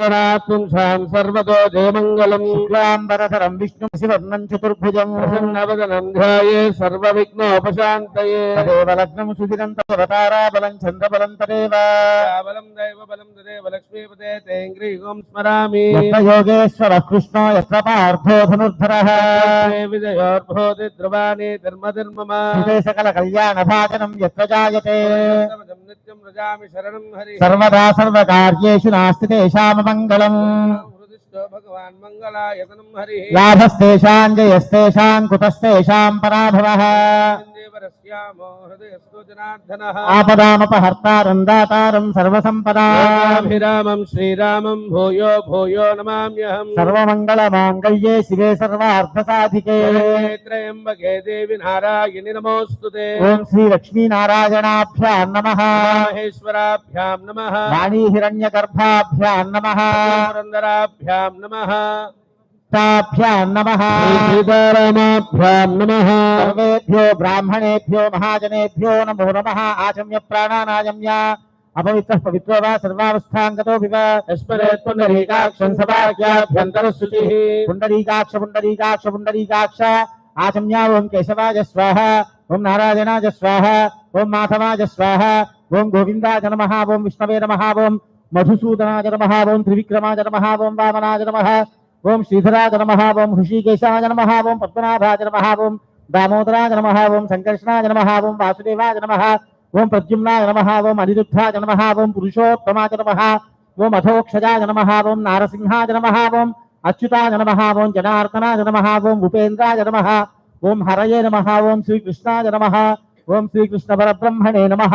पुंसां सर्वतो जयमङ्गलम् शुक्लाम्बरधरं विष्णुं शिवर्णं चतुर्भुजं प्रसन्नवदनं ध्याये सर्वविघ्नोपशान्तये तदेव लग्नं सुदिनं तवताराबलं चन्द्रबलं तदेव बलं दैवबलं तदेव लक्ष्मीपते तेङ्ग्रीगुं स्मरामि यत्र योगेश्वरः कृष्णो यत्र पार्थो धनुर्धरः विजयोर्भूति ध्रुवाणि धर्मधर्मम सुते सकलकल्याणभाजनं यत्र जायते नित्यं व्रजामि शरणं हरि सर्वदा सर्वकार्येषु नास्ति तेषाममङ्गलम् भगवान् मङ्गलायतनं हरिः लाभस्तेषां जयस्तेषां कुतस्तेषां पराभवः हृदयस्तु जनार्दनः आपदामपहर्तारं दातारं सर्वसम्पदाभिरामं श्रीरामं भूयो भूयो नमाम्यहम् सर्वमङ्गलमाङ्गल्ये शिवे सर्वार्थसाधिके त्र्यम्बके देवी नारायणि नमोऽस्तुते ॐ श्रीलक्ष्मीनारायणाभ्यां नमः महेश्वराभ्यां नमः वाणी हिरण्यगर्भाभ्यां नमः पुरन्दराभ्यां नमः ताभ्यां नमः सीतारामाभ्यां नमः सर्वेभ्यो ब्राह्मणेभ्यो महाजनेभ्यो नमो नमः आचम्य प्राणानायम्य अपवित्रः पवित्रो वा सर्वावस्थाङ्गतो विव यस्मरेत् पुण्डरीकाक्षं सभाख्याभ्यन्तरशुचिः पुण्डरीकाक्ष पुण्डरीकाक्ष पुण्डरीकाक्ष आचम्य ओं केशवाय स्वाहा ओं नारायणाय स्वाहा ओं माधवाय स्वाहा ओं गोविन्दाय नमः ओं विष्णवे नमः ओं मधुसूदनाय नमः ओं त्रिविक्रमाय नमः ओं वामनाय नमः ओं श्रीधराय नमः ओं ऋषिकेशाय नमः ओं पद्मनाभाय नमः ओं दामोदराय नमः ओं संकर्षणाय नमः ओं वासुदेवाय नमः ओं प्रद्युम्नाय नमः ओं अनिरुद्धाय नमः ओं पुरुषोत्तमाय नमः ओं अथोक्षजाय नमः ओं नारसिंहाय नमः ओं अच्युताय नमः ओं जनार्दनाय नमः ओं उपेन्द्राय नमः ओं हरये नमः ओं श्रीकृष्णाय नमः ओं श्रीकृष्णपरब्रह्मणे नमः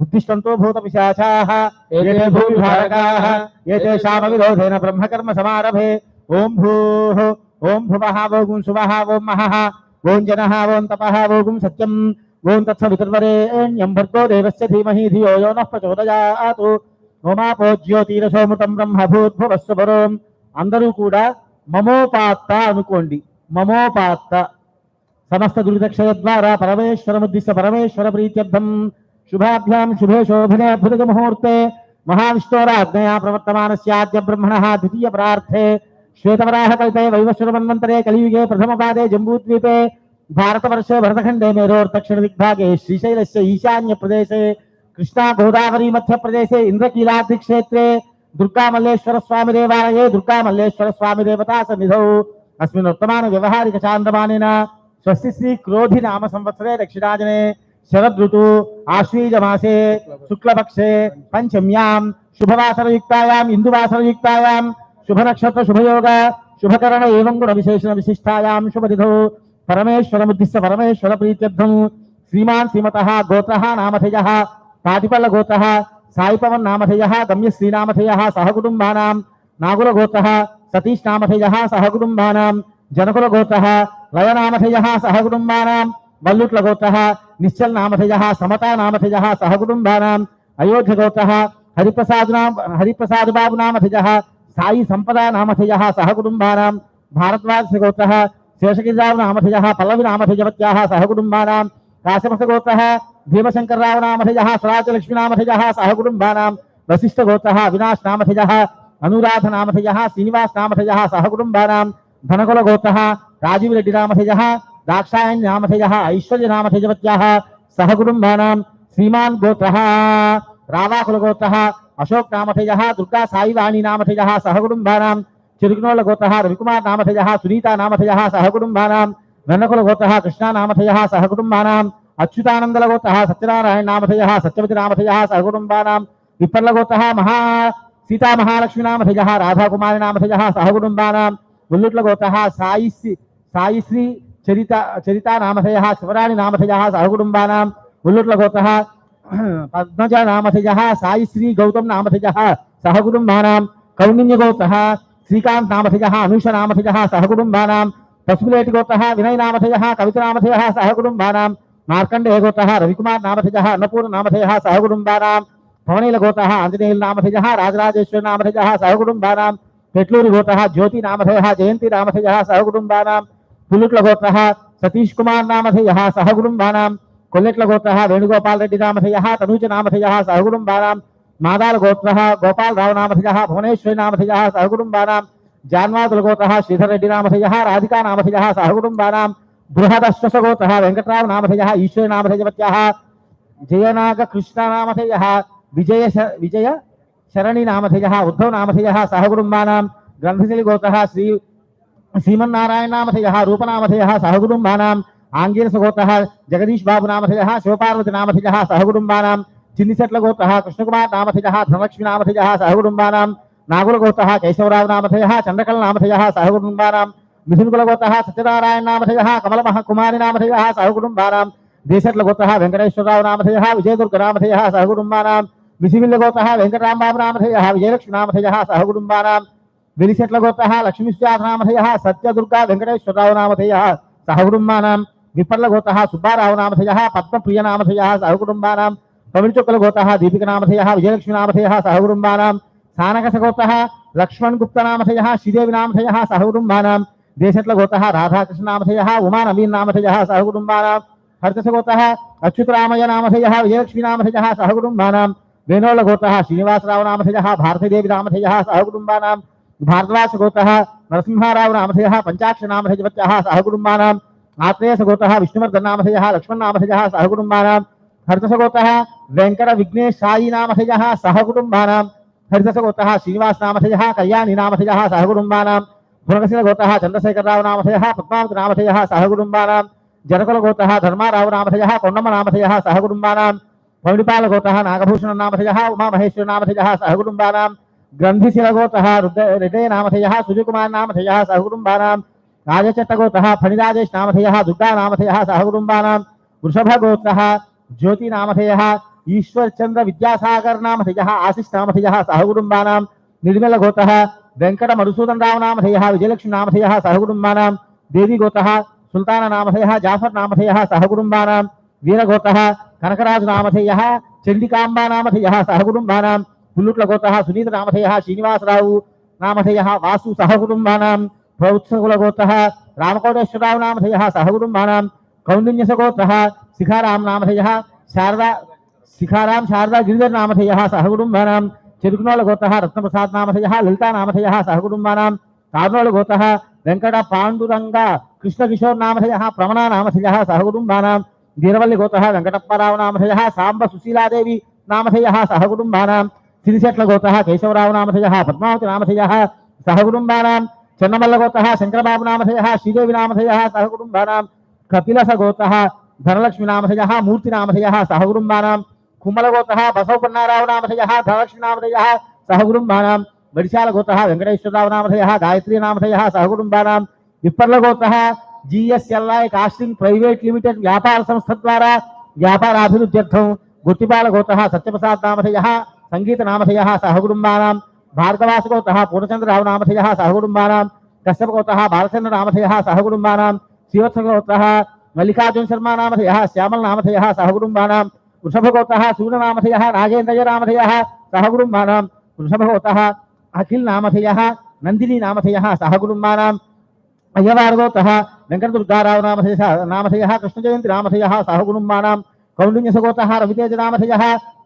उत्तिष्ठन्तो भूतपिशाचाः एते भूविभारकाः एतेषामविरोधेन ब्रह्मकर्म समारभे ओं भूः ओं भुवः वोगुं सुवः ओं महः ओं जनः ओं तपः वोगुं सत्यम् ओं तत्सवितुर्वरेण्यं भर्गो देवस्य धीमहि धियो यो नः प्रचोदयात् ఓమాపో జ్యోతిరసోమృతం బ్రహ్మభూద్భువస్సువరోం అందరూ కూడా మమోపాత్త అనుకోండి. మమోపాత్త సమస్త దురితక్షయ ద్వారా పరమేశ్వరముద్దిశ్య పరమేశ్వర ప్రీత్యర్థం శుభాభ్యాం శుభే శోభనే అద్భుత ముహూర్తే మహావిష్ణోరాజ్ఞయా ప్రవర్తమానస్యాద్య బ్రహ్మణః ద్వితీయ ప్రార్థే శ్వేతవరాహ కల్పే వైవస్వరమన్వంతరే కలియుగే ప్రథమ పాదే జంబూద్వీపే भारतवर्षे भरतखंडे मेरोर्दक्षिण दिग्भागे श्रीशैलस्य ईशान्य प्रदेशे कृष्णा गोदावरी मध्य प्रदेशे इंद्रकीलाद्रि क्षेत्रे दुर्गा मल्लेश्वर स्वामी देवालये दुर्गा मल्लेश्वर स्वामी देवता सन्निधौ अस्मिन् वर्तमान व्यवहारिक चान्द्रमानेन स्वस्ति श्री क्रोधि नाम संवत्सरे दक्षिणाजने शरद ऋतु आश्वीज मासे शुक्लपक्षे पंचम्यां शुभवासरयुक्तायां इंदुवासरयुक्तायां शुभ नक्षत्र शुभयोग शुभकरण एवं गुण विशेषण विशिष्टायां शुभतिथौ परमेश्वरमुद्दिश्य परमेश्वर प्रीत्यर्थं श्रीमान् श्रीमतः गोत्रः नामधेयः पाटिपल्ल गोत्रः साईपवन नामधेयः गम्य श्रीनामधेयः सहकुटुम्बानां नागुल गोत्रः सतीश नामधेयः सहकुटुम्बानां जनकुल गोत्रः लय नामधेयः सहकुटुम्बानां मल्लुट्ल गोत्रः निश्चल नामधेयः समता नामधेयः सहकुटुम्बानां अयोध्य गोत्रः हरिप्रसाद बाबू नामधेयः साई संपदा नामधेयः सहकुटुम्बानां भारद्वाज गोत्रः शेषगिरिराव नामधेयः पल्लवी नामधेयवत्याः सहकुटुम्बानां काश्यपगोत्रः भीमशंकरराव नामधेयः स्वराजलक्ष्मी नामधेयः सहकुटुम्बानां वसिष्ठगोत्रः अविनाश नामधेयः अनुराध नामधेयः श्रीनिवास नामधेयः सहकुटुम्बानां धनकुल गोत्रः राजीव रेड्डी नामधेयः दाक्षायणी नामधेयः ऐश्वर्य नामधेयवत्याः सहकुटुम्बानां श्रीमान् गोत्रः रावाकुल गोत्रः अशोक नामधेयः दुर्गा साईवाणी नामधेयः सहकुटुम्बानां चिरुग्नोल गोत्रः रविकुमार नामधेयः सुनीता नामधेयः सहकुटुम्बानां वेन्नकुल गोत्रः कृष्णा नामधेयः सहकुटुम्बानां अच्युतानंदल गोत्रः सत्यनारायण नामधेयः सत्यवती नामधेयः सहकुटुम्बानां विप्पर्ल गोत्रः सीता महालक्ष्मी नामधेयः राधा कुमारी नामधेयः सहकुटुम्बानां मुल्लुट्ल गोत्रः साईश्री चरिता नामधेयः शिवराणी नामधेयः सहकुटुम्बानां मुल्लुट्ल गोत्रः पद्मजा नामधेयः साईश्री गौतम नामधेयः सहकुटुम्बानां कौंडिन्य गोत्रः श्रीकांत नामधेयः अनुष नामधेयः सहकुटुम्बानां पशुलेटि गोत्रः विनय नामधेयः कविता नामधेयः सहकुटुम्बानां मार्कंडेय गोत्रः रविकुमार नामधेयः अन्नपूर्ण नामधेयः सहकुटुम्बानां भवनील गोत्रः आंजनेय नामधेयः राजराजेश्वर नामधेयः सहकुटुम्बानां पेट्लूरि गोत्रः ज्योति नामधेयः जयंती नामधेयः सहकुटुम्बानां पुलुट्ल गोत्रः सतीश कुमार नामधेयः सहकुटुम्बानां कोल्लेट्ल गोत्रः वेणुगोपाल रेड्डी नामधेयः तनूज नामधेयः सहकुटुम्बानां मादाल गोत्रः गोपाल राव नामधेयः भुवनेश्वरी नामधेयः सहकुटुम्बानां जान्वादुल गोत्रः श्रीधर रेड्डी नामधेयः राधिका नामधेयः सहकुटुम्बानां बृहदश्वस गोत्रः वेंकटराव नामधेयः ईश्वरी नामधेयवत्याः जयनाग कृष्ण नामधेयः विजय शरणी नामधेयः उद्धव नामधेयः सहकुटुम्बानां ग्रंथशिली गोत्रः श्रीमन्नारायण नामधेयः रूपनामधेयः सहकुटुम्बानां आंगीरस गोत्रः जगदीश बाबू नामधेयः शिवपार्वती नामधेयः सहकुटुम्बानां चिन्निसेट्ल गोत्रः कृष्णकुमार नामधेयः धनलक्ष्मी नामधेयः सहकुटुम्बानां नागुल गोत्रः केशवराव नामधेयः चंद्रकल नामधेयः सहकुटुम्बानां मिथुनकुल गोत्रः सत्यनारायण नामधेयः कमल कुमारी नामधेयः सहकुटुम्बानां देशट्ल गोत्रः वेंकटेश्वरराव नामधेयः विजयदुर्ग नामधेयः सहकुटुम्बानां मिसिविल्ल गोत्रः वेंकटरामबाबु नामधेयः विजयलक्ष्मी नामधेयः सहकुटुम्बानां वेलिसेट्ल गोत्रः लक्ष्मीस्याथ नामधेयः सत्यदुर्गा वेंकटेश्वरराव नामधेयः सहकुटुम्बानां विपर्ल गोत्रः सुब्बाराव नामधेयः पद्मप्रिय नामधेयः सहकुटुम्बानां पवित्रकुल गोत्रः दीपिक नामधेयः विजयलक्ष्मी नामधेयः सहकुटुम्बानां सानकस गोत्रः लक्ष्मण गुप्त नामधेयः श्रीदेवी नामधेयः सहकुटुम्बानां देशट्ल गोत्रः राधाकृष्ण नामधेयः उमा नवीन नामधेयः सहकुटुम्बानां हर्षस गोत्रः अच्युतरामయ్య नामधेयः विजयलक्ष्मी नामधेयः सहकुटुम्बानां वेनोल गोत्रः श्रीनिवासराव नामधेयः भारतीदेवी नामधेयः सहकुटुम्बानां भारद्वाज गोत्रः नरसिंहाराव नामधेयः पंचाक्ष नामधेयवत्याः सहकुटुम्बानां आत्रेयस गोत्रः विष्णुवर्धन नामधेयः लक्ष्मण नामधेयः सहकुटुम्बानां हर्षस गोत्रः वेंकट विघ्नेश साई नामधेयः सहकुटुम्बानां हरिदस गोत्रः श्रीनिवास नामधेयः कल्याणी नामधेयः सहकुटुम्बानां भुवनशिल गोत्रः चंद्रशेखरराव नामधेयः पद्मावती नामधेयः सहकुटुम्बानां जनकुल गोत्रः धर्माराव नामधेयः कोण्डम्म नामधेयः सहकुटुम्बानां पौडिपाल गोत्रः नागभूषण नामधेयः उमा महेश्वर नामधेयः सहकुटुम्बानां ग्रंथिशिल गोत्रः रेड्डे नामधेयः सुजयकुमार नामधेयः सहकुटुम्बानां राजचट्ट गोत्रः फणिराजेश नामधेयः दुर्गा नामधेयः सहकुटुम्बानां वृषभ गोत्रः ज्योति नामधेयः ईश्वर चंद्र विद्यासागर नामधेयः आशिष नामधेयः सहकुटुम्बानां निर्मल गोत्रः वेंकट मधुसूदन राव नामधेयः विजयलक्ष्मी नामधेयः सहकुटुम्बानां देवी गोत्रः सुल्तान नामधेयः जाफर नामधेयः सहकुटुम्बानां वीर गोत्रः कनकराज नामधेयः चंडिकांबा नामधेयः सहकुटुम्बानां पुल्लुट्ल गोत्रः सुनीत नामधेयः श्रीनिवासराव नामधेयः वासु सहकुटुम्बानां प्रौत्सकुल गोत्रः रामकोटेश्वरराव नामधेयः सहकुटुम्बानां कौंडिन्यस गोत्रः शिखाराम नामधेयः शिखाराम शारदा गिरिधर नामधेयः सहकुटुम्बानां चिरुकुनोल गोत्रः रत्नप्रसाद नामधेयः ललिता नामधेयः सहकुटुम्बानां कार्नोल गोत्रः वेंकट पांडुरंग कृष्णकिशोर नामधेयः प्रमणा नामधेयः सहकुटुम्बानां वीरवल्ली गोत्रः वेंकटप्पराव नामधेयः सांब सुशीलादेवी नामधेयः सहकुटुम्बानां सिरिसेट्ल गोत्रः केशवराव नामधेयः पद्मावती नामधेयः सहकुटुम्बानां चन्नमल्ल गोत्रः शंकरबाबु नामधेयः श्रीदेवी नामधेयः सहकुटुम्बानां कपिलस गोत्रः धनलक्ष्मी नामधेयः मूर्ति नामधेयः सहकुटुम्बानां कुम्मल गोत्रः बसवपन्नाराव नामधेयः धनलक्ष्मी नामधेयः सहकुटुम्बानां बडिशाल गोत्रः वेंकटेश्वरराव नामधेयः गायत्री नामधेयः सहकुटुम्बानां विप्पर्ल गोत्रः जीएसएलआई कास्टिंग प्राइवेट लिमिटेड व्यापार संस्था द्वारा व्यापाराभिवृद्ध्यर्थं गुत्तिपाल गोत्रः सत्यप्रसाद नामधेयः संगीत नामधेयः सहकुटुम्बानां भार्गवास गोत्रः पूर्णचंद्रराव नामधेयः सहकुटुम्बानां कश्यप गोत्रः बालचंद्र नामधेयः सहकुटुम्बानां श्रीवत्स गोत्रः मल्लिकार्जुन शर्मा नामधेयः श्यामल नामधेयः सहकुटुम्बानां वृषभ गोत्रः सूर्य नामधेयः नागेन्द्रय नामधेयः सहकुटुम्बानां वृषभ गोत्रः अखिल नामधेयः नंदिनी नामधेयः सहकुटुम्बानां अय्यवार गोत्रः वेंकटदुर्गाराव नामधेयः कृष्णजयंती नामधेयः सहकुटुम्बानां कौंडिन्यस गोत्रः रवितेज नामधेयः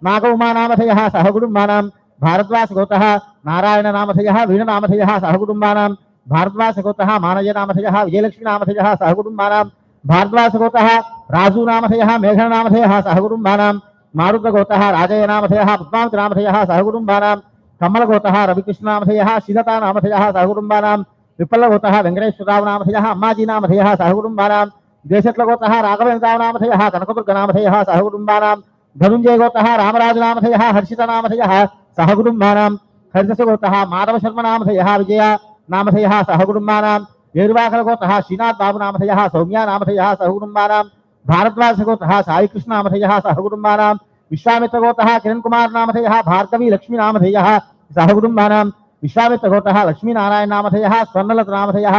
नागउमा नामधेयः सहकुटुम्बानां भारद्वाज गोत्रः नारायण नामधेयः वीण नामधेयः सहकुटुम्बानां भारद्वाज गोत्रः मानय नामधेयः विजयलक्ष्मी नामधेयः सहकुटुम्बानां भारद्वाज गोत्रः राजू नामधेयः मेघन नामधेयः सहकुटुम्बानां मारुद्र गोत्रः राजय नामधेयः पद्मावती नामधेयः सहकुटुम्बानां कमल गोत्रः रविकृष्ण नामधेयः श्रीलता नामधेयः सहकुटुम्बानां विप्पल गोत्रः वेंकटेश्वरराव नामधेयः अम्माजी नामधेयः सहकुटुम्बानां देशट्ल गोत्रः राघवेन्द्रराव नामधेयः कनकदुर्ग नामधेयः सहकुटुम्बानां धनुंजय गोत्रः रामराज नामधेयः हर्षित नामधेयः सहकुटुम्बानां हरिदस गोत्रः माधव शर्मा नामधेयः विजय नामधेयः सहकुटुम्बानां येरुवाकल गोत्रः श्रीनाथ बाबू नामधेयः सौम्या नामधेयः सहकुटुम्बानां भारद्वाज गोत्रः साई कृष्ण नामधेयः सहकुटुम्बानां विश्वामित्र गोत्रः किरण कुमार नामधेयः भार्गवी लक्ष्मी नामधेयः सहकुटुम्बानां विश्वामित्र गोत्रः लक्ष्मी नारायण नामधेयः स्वर्णलता नामधेयः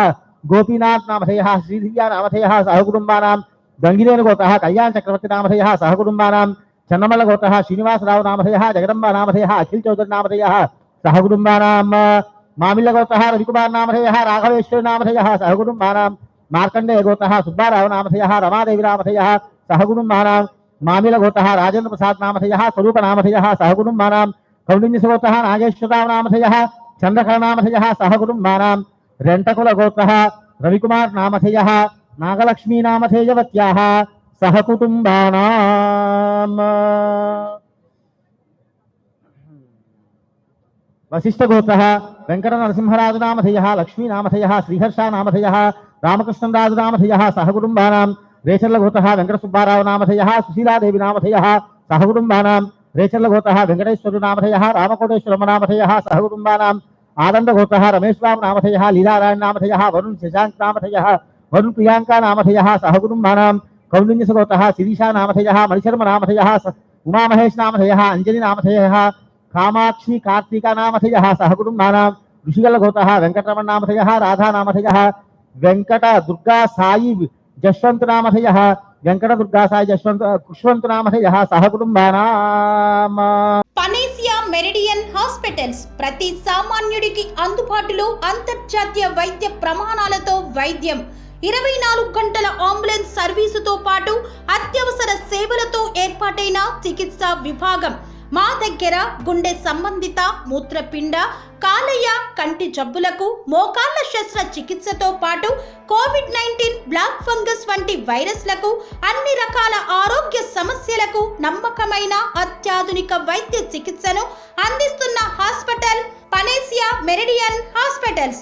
गोपीनाथ नामधेयः श्रीदिव्या नामधेयः सहकुटुम्बानां गंगिरेन गोत्रः कल्याण चक्रवर्ती नामधेयः सहकुटुम्बानां चन्नमल्ल गोत्रः श्रीनिवासराव नामधेयः जगदम्बा नामधेयः अखिल चौधरी नामधेयः सहकुटुम्बानां मामिल्ल गोत्रः रविकुमार नामधेयः राघवेश्वर नामधेयः सहकुटुम्बानां मार्कंडेय गोत्रः सुब्बाराव नामधेयः रमादेवी नामधेयः सहकुटुम्बानां मामिल्ल गोत्रः राजेंद्र प्रसाद नामधेयः स्वरूप नामधेयः सहकुटुम्बानां కౌండిన్యసగోత్రः నాగేశ్వరరామనామధేయः చంద్రకళనామధేయः సహ కుటుంబానాం రెంటకులగోత్రः రవికుమార్ నామధేయः నాగలక్ష్మీనామధేయవత్యాः సహ కుటుంబానాం వశిష్ఠగోత్రः వెంకటనరసింహరాజనామధేయः లక్ష్మీనామధేయः శ్రీహర్షానామధేయः రామకృష్ణరాజనామధేయः సహ కుటుంబానాం రేచర్లగోత్రः వెంకటసుబ్బారావునామధేయः సుశీలాదేవినామధేయः సహ కుటుంబానాం రేచర్లగోత్రः వెంకటేశ్వరునామధేయः రామకోటేశ్వరమనామధేయः సహ కుటుంబానాం ఆనందగోత్రः రమేశ్బాబునామధేయः లీలారాయణనామధేయः వరుణ్ శశాంక్నామధేయः వరుణ్ ప్రియాంకానామధేయः సహ కుటుంబానాం కౌండిన్యసగోత్రः శిరీషానామధేయः మణిశర్మనామధేయः ఉమామహేష్నామధేయः అంజలినామధేయः కామాక్షి కార్తీకనామధేయः సహ కుటుంబానాం ఋషిగలగోత్రः వెంకటరమణనామధేయः రాధానామధేయः వెంకట దుర్గా సాయి జశ్వంతనామధేయः వెంకట దుర్గా సాయి కుష్వంతనామధేయः సహ కుటుంబానాం పనేసియా మెరిడియన్ హాస్పిటల్స్ ప్రతి సామాన్యుడికి అందుబాటులో అంతర్జాతీయ వైద్య ప్రమాణాలతో వైద్యం 24 గంటల అంబులెన్స్ సర్వీసుతో పాటు అత్యవసర సేవలతో ఏర్పాటైన చికిత్సా విభాగం మా దగ్గర గుండె సంబంధిత మూత్రపిండ కాలేయ కంటి జబ్బులకు మోకాళ్ల శస్త్ర చికిత్సతో పాటు కోవిడ్-19 బ్లాక్ ఫంగస్ వంటి వైరస్లకు అన్ని రకాల ఆరోగ్య సమస్యలకు నమ్మకమైన అత్యాధునిక వైద్య చికిత్సను అందిస్తున్న హాస్పిటల్ పనేసియా మెరిడియన్ హాస్పిటల్స్.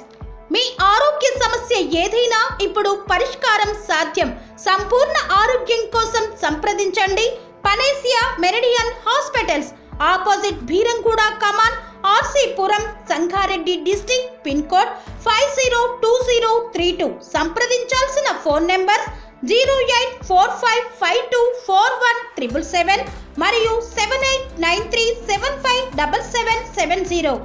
మీ ఆరోగ్య సమస్య ఏదైనా ఇప్పుడు పరిష్కారం సాధ్యం. సంపూర్ణ ఆరోగ్యం కోసం సంప్రదించండి panacea meridian hospitals, opposite Bheeramguda Kaman, RC Puram, Sangareddy district, pin code 502032. సంప్రదించాల్సిన ఫోన్ నెంబర్ 0845524177 మరియు 7893757770.